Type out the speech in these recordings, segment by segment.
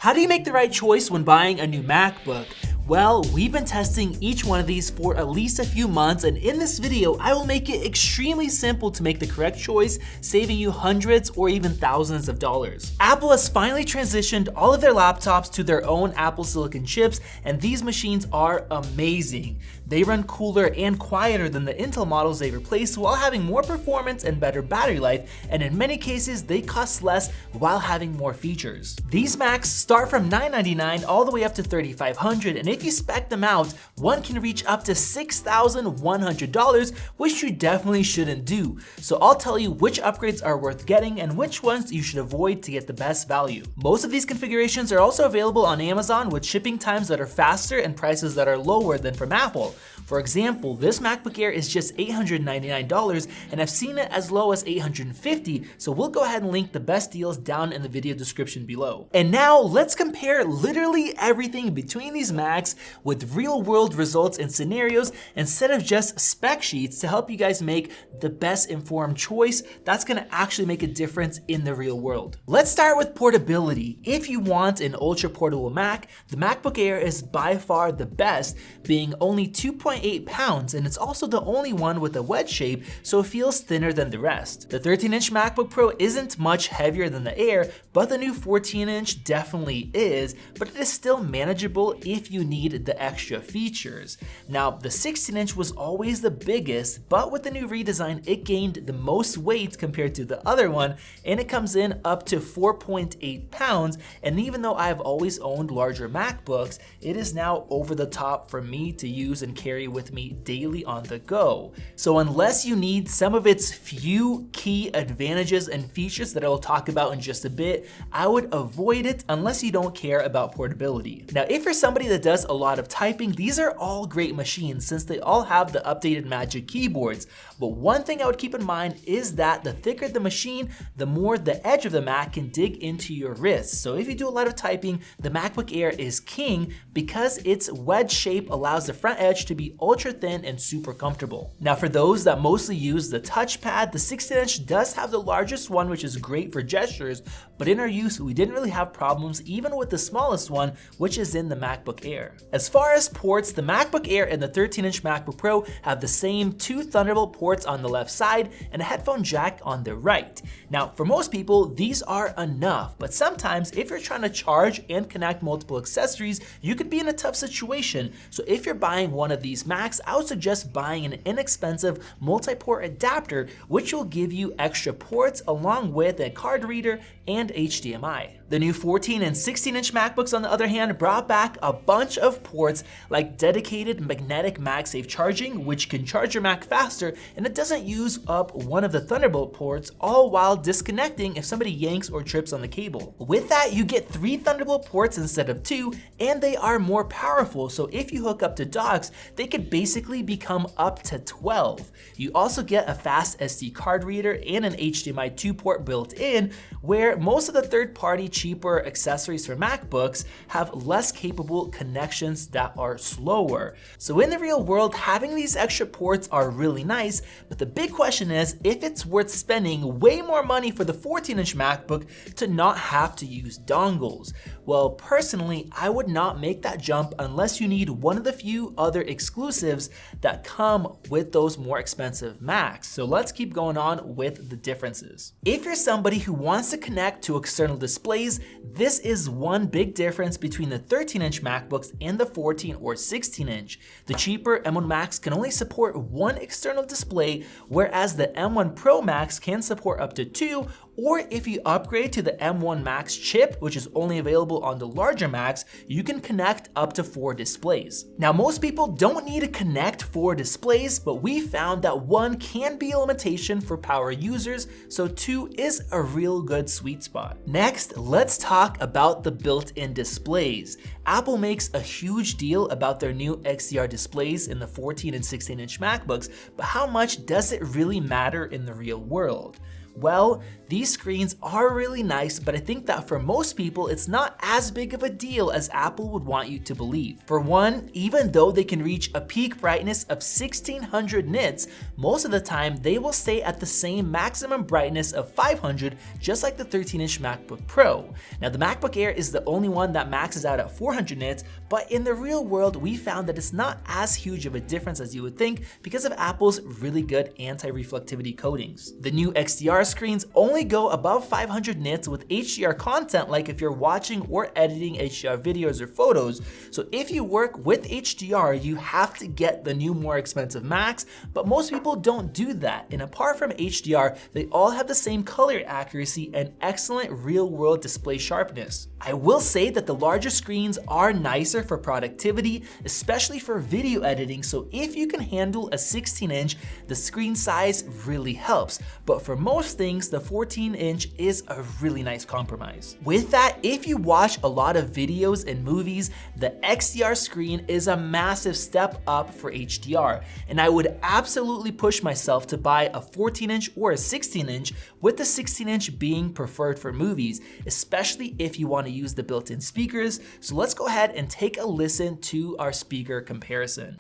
How do you make the right choice when buying a new MacBook? Well, we've been testing each one of these for at least a few months, and in this video, I will make it extremely simple to make the correct choice, saving you hundreds or even thousands of dollars. Apple has finally transitioned all of their laptops to their own Apple Silicon chips, and these machines are amazing. They run cooler and quieter than the Intel models they replaced while having more performance and better battery life, and in many cases, they cost less while having more features. These Macs start from $999 all the way up to $3,500, and if you spec them out, one can reach up to $6,100, which you definitely shouldn't do. So I'll tell you which upgrades are worth getting and which ones you should avoid to get the best value. Most of these configurations are also available on Amazon with shipping times that are faster and prices that are lower than from Apple. For example, this MacBook Air is just $899, and I've seen it as low as $850, so we'll go ahead and link the best deals down in the video description below. And now let's compare literally everything between these Macs with real-world results and scenarios instead of just spec sheets to help you guys make the best informed choice that's gonna actually make a difference in the real world. Let's start with portability. If you want an ultra portable Mac, the MacBook Air is by far the best, being only 2.8 pounds, and it's also the only one with a wedge shape, so it feels thinner than the rest. The 13-inch MacBook Pro isn't much heavier than the Air, but the new 14-inch definitely is, but it is still manageable if you need the extra features. Now, the 16-inch was always the biggest, but with the new redesign, it gained the most weight compared to the other one, and it comes in up to 4.8 pounds, and even though I've always owned larger MacBooks, it is now over the top for me to use and carry with me daily on the go. So unless you need some of its few key advantages and features that I will talk about in just a bit, I would avoid it unless you don't care about portability. Now, if you're somebody that does a lot of typing, these are all great machines since they all have the updated Magic keyboards. But one thing I would keep in mind is that the thicker the machine, the more the edge of the Mac can dig into your wrist. So if you do a lot of typing, the MacBook Air is king because its wedge shape allows the front edge to be ultra thin and super comfortable. Now, for those that mostly use the touchpad, the 16-inch does have the largest one, which is great for gestures, but in our use, we didn't really have problems even with the smallest one, which is in the MacBook Air. As far as ports, the MacBook Air and the 13-inch MacBook Pro have the same two Thunderbolt ports on the left side and a headphone jack on the right. Now, for most people, these are enough, but sometimes if you're trying to charge and connect multiple accessories, you could be in a tough situation. So if you're buying one of these Macs, I would suggest buying an inexpensive multi-port adapter, which will give you extra ports along with a card reader and HDMI. The new 14 and 16-inch MacBooks, on the other hand, brought back a bunch of ports like dedicated magnetic MagSafe charging, which can charge your Mac faster, and it doesn't use up one of the Thunderbolt ports, all while disconnecting if somebody yanks or trips on the cable. With that, you get 3 Thunderbolt ports instead of 2, and they are more powerful, so if you hook up to docks, they could basically become up to 12. You also get a fast SD card reader and an HDMI 2 port built in, where most of the third-party cheaper accessories for MacBooks have less capable connections that are slower. So in the real world, having these extra ports are really nice, but the big question is if it's worth spending way more money for the 14-inch MacBook to not have to use dongles. Well, personally, I would not make that jump unless you need one of the few other exclusives that come with those more expensive Macs. So let's keep going on with the differences. If you're somebody who wants to connect to external displays, this is one big difference between the 13-inch MacBooks and the 14 or 16-inch. The cheaper M1 Macs can only support one external display, whereas the M1 Pro Macs can support up to 2, or if you upgrade to the M1 Max chip, which is only available on the larger Macs, you can connect up to 4 displays. Now, most people don't need to connect 4 displays, but we found that 1 can be a limitation for power users, so 2 is a real good sweet spot. Next, let's talk about the built-in displays. Apple makes a huge deal about their new XDR displays in the 14 and 16-inch MacBooks, but how much does it really matter in the real world? Well, these screens are really nice, but I think that for most people, it's not as big of a deal as Apple would want you to believe. For one, even though they can reach a peak brightness of 1600 nits, most of the time they will stay at the same maximum brightness of 500, just like the 13-inch MacBook Pro. Now, the MacBook Air is the only one that maxes out at 400 nits, but in the real world, we found that it's not as huge of a difference as you would think because of Apple's really good anti-reflectivity coatings. The new XDR screens only go above 500 nits with HDR content, like if you're watching or editing HDR videos or photos. So if you work with HDR, you have to get the new more expensive Macs, but most people don't do that. And apart from HDR, they all have the same color accuracy and excellent real-world display sharpness. I will say that the larger screens are nicer for productivity, especially for video editing, so if you can handle a 16-inch, the screen size really helps. But for most things, the 14-inch is a really nice compromise. With that, if you watch a lot of videos and movies, the XDR screen is a massive step up for HDR, and I would absolutely push myself to buy a 14-inch or a 16-inch, with the 16-inch being preferred for movies, especially if you want to use the built-in speakers. So let's go ahead and take a listen to our speaker comparison.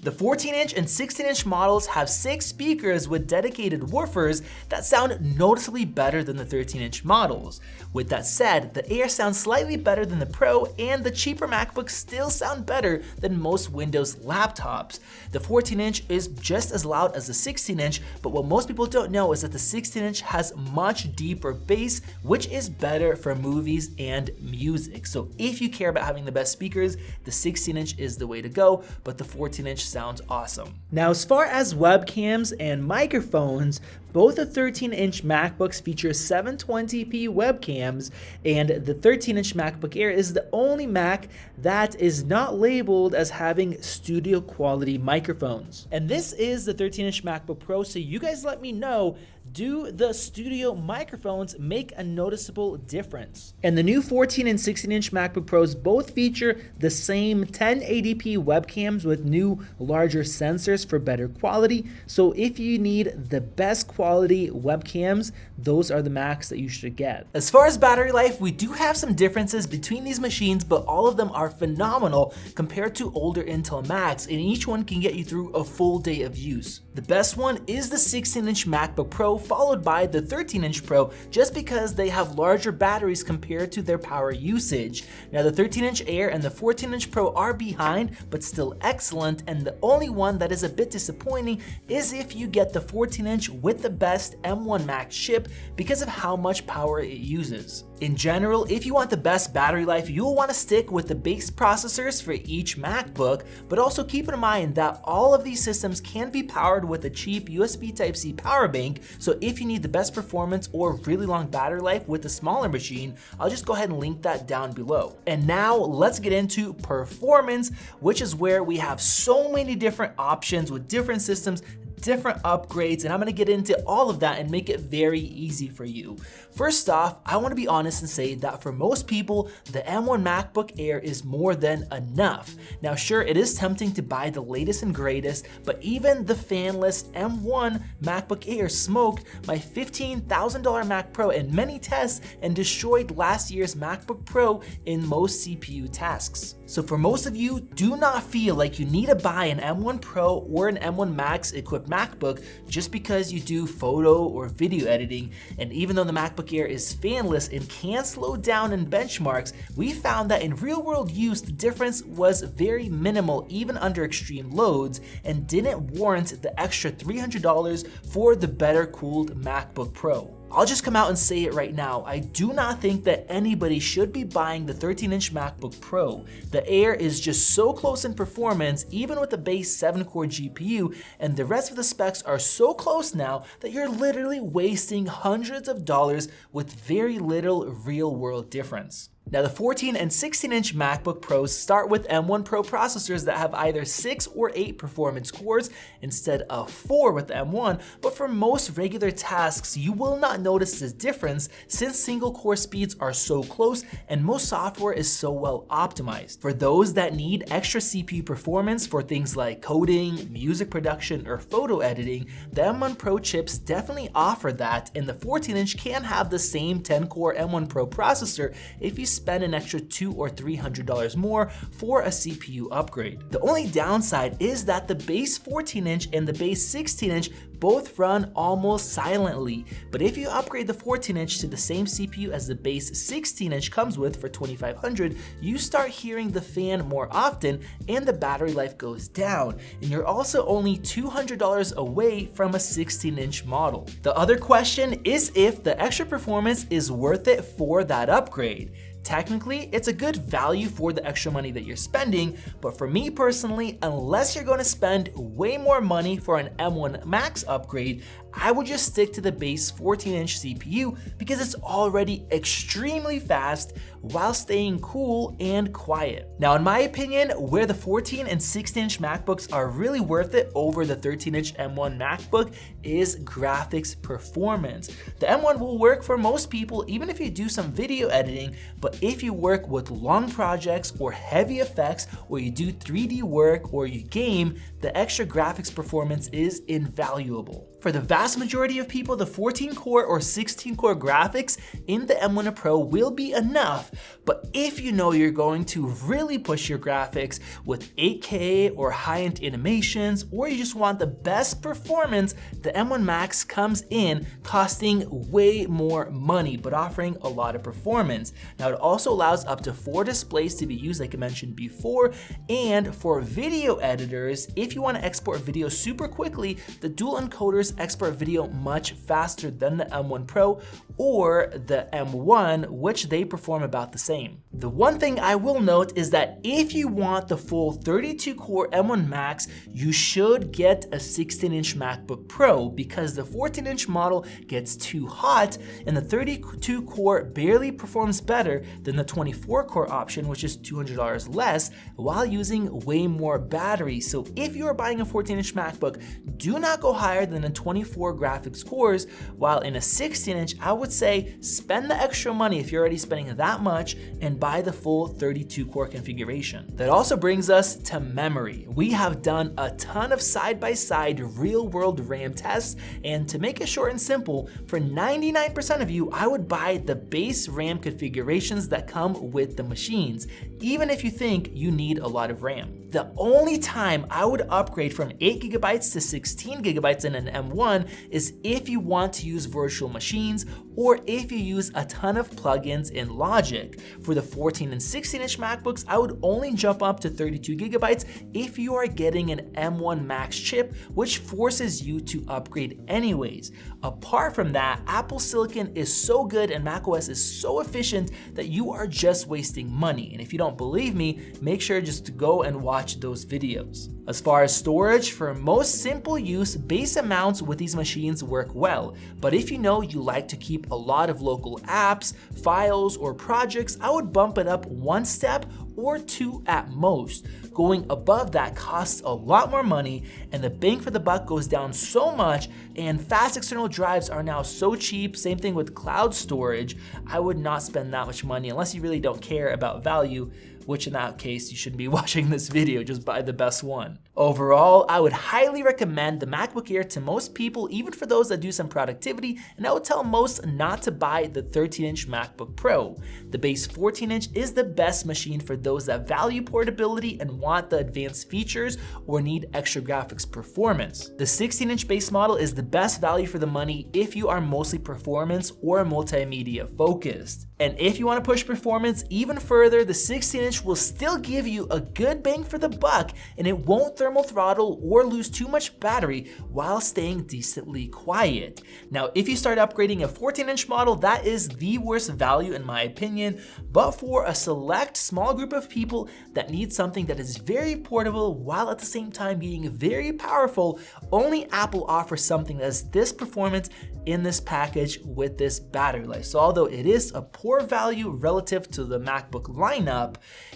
The 14-inch and 16-inch models have 6 speakers with dedicated woofers that sound noticeably better than the 13-inch models. With that said, the Air sounds slightly better than the Pro, and the cheaper MacBooks still sound better than most Windows laptops. The 14-inch is just as loud as the 16-inch, but what most people don't know is that the 16-inch has much deeper bass, which is better for movies and music. So if you care about having the best speakers, the 16-inch is the way to go, but the 14-inch sounds awesome. Now, as far as webcams and microphones, both the 13-inch MacBooks feature 720p webcams, and the 13-inch MacBook Air is the only Mac that is not labeled as having studio quality microphones. And this is the 13-inch MacBook Pro, so you guys let me know, do the studio microphones make a noticeable difference? And the new 14 and 16-inch MacBook Pros both feature the same 1080p webcams with new larger sensors for better quality. So if you need the best quality webcams, those are the Macs that you should get. As far as battery life, we do have some differences between these machines, but all of them are phenomenal compared to older Intel Macs, and each one can get you through a full day of use. The best one is the 16-inch MacBook Pro, followed by the 13-inch Pro, just because they have larger batteries compared to their power usage. Now, the 13-inch Air and the 14-inch Pro are behind, but still excellent, and the only one that is a bit disappointing is if you get the 14-inch with the best M1 Max chip because of how much power it uses. In general, if you want the best battery life, you'll want to stick with the base processors for each MacBook, but also keep in mind that all of these systems can be powered with a cheap USB Type-C power bank, so if you need the best performance or really long battery life with a smaller machine, I'll just go ahead and link that down below. And now let's get into performance, which is where we have so many different options with different systems, different upgrades, and I'm gonna get into all of that and make it very easy for you. First off, I wanna be honest and say that for most people, the M1 MacBook Air is more than enough. Now sure, it is tempting to buy the latest and greatest, but even the fanless M1 MacBook Air smoked my $15,000 Mac Pro in many tests and destroyed last year's MacBook Pro in most CPU tasks. So for most of you, do not feel like you need to buy an M1 Pro or an M1 Max equipped MacBook just because you do photo or video editing. And even though the MacBook Air is fanless and can slow down in benchmarks, we found that in real world use, the difference was very minimal even under extreme loads and didn't warrant the extra $300 for the better cooled MacBook Pro. I'll just come out and say it right now. I do not think that anybody should be buying the 13-inch MacBook Pro. The Air is just so close in performance, even with the base 7-core GPU, and the rest of the specs are so close now that you're literally wasting hundreds of dollars with very little real-world difference. Now, the 14 and 16-inch MacBook Pros start with M1 Pro processors that have either 6 or 8 performance cores instead of 4 with the M1, but for most regular tasks, you will not notice this difference since single core speeds are so close and most software is so well optimized. For those that need extra CPU performance for things like coding, music production, or photo editing, the M1 Pro chips definitely offer that, and the 14-inch can have the same 10-core M1 Pro processor if you spend an extra $200 or $300 more for a CPU upgrade. The only downside is that the base 14-inch and the base 16-inch both run almost silently, but if you upgrade the 14-inch to the same CPU as the base 16-inch comes with for $2,500, you start hearing the fan more often and the battery life goes down, and you're also only $200 away from a 16-inch model. The other question is if the extra performance is worth it for that upgrade. Technically, it's a good value for the extra money that you're spending, but for me personally, unless you're going to spend way more money for an M1 Max upgrade, I would just stick to the base 14-inch CPU because it's already extremely fast while staying cool and quiet. Now, in my opinion, where the 14 and 16-inch MacBooks are really worth it over the 13-inch M1 MacBook is graphics performance. The M1 will work for most people even if you do some video editing, but if you work with long projects or heavy effects, or you do 3D work or you game, the extra graphics performance is invaluable. For the vast majority of people, the 14-core or 16-core graphics in the M1 Pro will be enough, but if you know you're going to really push your graphics with 8K or high-end animations, or you just want the best performance, the M1 Max comes in costing way more money, but offering a lot of performance. Now, it also allows up to 4 displays to be used, like I mentioned before, and for video editors, if you want to export video super quickly, the dual encoders export video much faster than the M1 Pro or the M1, which they perform about the same. The one thing I will note is that if you want the full 32-core M1 Max, you should get a 16-inch MacBook Pro because the 14-inch model gets too hot and the 32-core barely performs better than the 24-core option, which is $200 less, while using way more battery. So if you are buying a 14-inch MacBook, do not go higher than a 24 graphics cores, while in a 16-inch, I would say spend the extra money if you're already spending that much and buy the full 32-core configuration. That also brings us to memory. We have done a ton of side-by-side real-world RAM tests, and to make it short and simple, for 99% of you, I would buy the base RAM configurations that come with the machines, even if you think you need a lot of RAM. The only time I would upgrade from 8GB to 16GB in an M1 is if you want to use virtual machines or if you use a ton of plugins in Logic. For the 14 and 16-inch MacBooks, I would only jump up to 32GB if you are getting an M1 Max chip, which forces you to upgrade anyways. Apart from that, Apple Silicon is so good and macOS is so efficient that you are just wasting money. And if you don't believe me, make sure just to go and watch those videos. As far as storage, for most simple use, base amounts with these machines work well. But if you know you like to keep a lot of local apps, files, or projects, I would bump it up 1 step or 2 at most. Going above that costs a lot more money and the bang for the buck goes down so much, and fast external drives are now so cheap. Same thing with cloud storage. I would not spend that much money unless you really don't care about value, which in that case, you shouldn't be watching this video, just buy the best one. Overall, I would highly recommend the MacBook Air to most people, even for those that do some productivity, and I would tell most not to buy the 13-inch MacBook Pro. The base 14-inch is the best machine for those that value portability and want the advanced features or need extra graphics performance. The 16-inch base model is the best value for the money if you are mostly performance or multimedia focused. And if you want to push performance even further, the 16-inch which will still give you a good bang for the buck, and it won't thermal throttle or lose too much battery while staying decently quiet. Now, if you start upgrading a 14-inch model, that is the worst value in my opinion, but for a select small group of people that need something that is very portable while at the same time being very powerful, only Apple offers something that has this performance in this package with this battery life. So although it is a poor value relative to the MacBook lineup,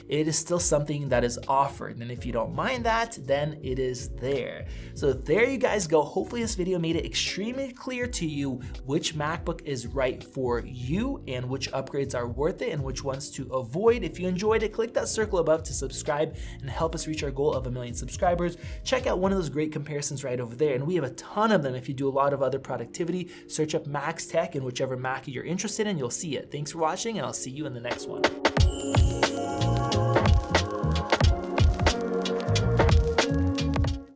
it is still something that is offered. And if you don't mind that, then it is there. So there you guys go. Hopefully this video made it extremely clear to you which MacBook is right for you and which upgrades are worth it and which ones to avoid. If you enjoyed it, click that circle above to subscribe and help us reach our goal of 1 million subscribers. Check out one of those great comparisons right over there, and we have a ton of them. If you do a lot of other productivity, search up Max Tech and whichever Mac you're interested in, you'll see it. Thanks for watching, and I'll see you in the next one.